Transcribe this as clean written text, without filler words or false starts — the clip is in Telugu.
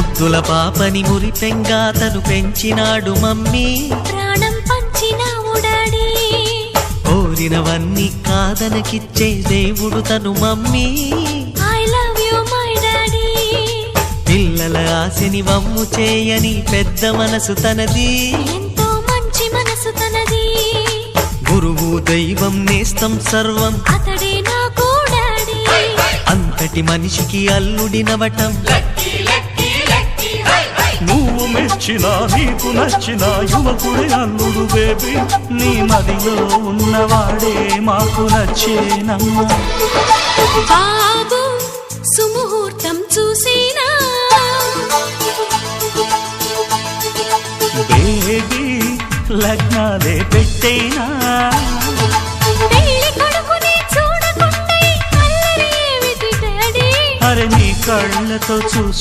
ముద్దుల పాపని మురిపెంగా తను పెంచినాడు మమ్మీ, ప్రాణం పంచినావు డాడీ. కోరినవన్నీ కాదనకిచ్చే దేవుడు తను mummy, I love you my daddy. పిల్లల ఆశని వమ్ము చేయని పెద్ద మనసు తనది, ఎంతో మంచి మనసు తనది. గురువు దైవం నేస్తం సర్వం అతడే నాకు డాడీ. అంతటి మనిషికి అల్లుడినవటం, నువ్వు మెచ్చినా నీకు నచ్చిన యువకుడే అల్లుడు బేబీ, నీ మదిలో ఉన్నవాడే మాకు నచ్చేనమ్మా. బాబు సుముహూర్తం చూసినా, బేబీ లగ్నాలే పెట్టేనా, పెళ్లి కొడుకుని చూడకుండా ఈ అల్లరి ఏమిటి డాడీ? అరే నీ కళ్ళతో చూసు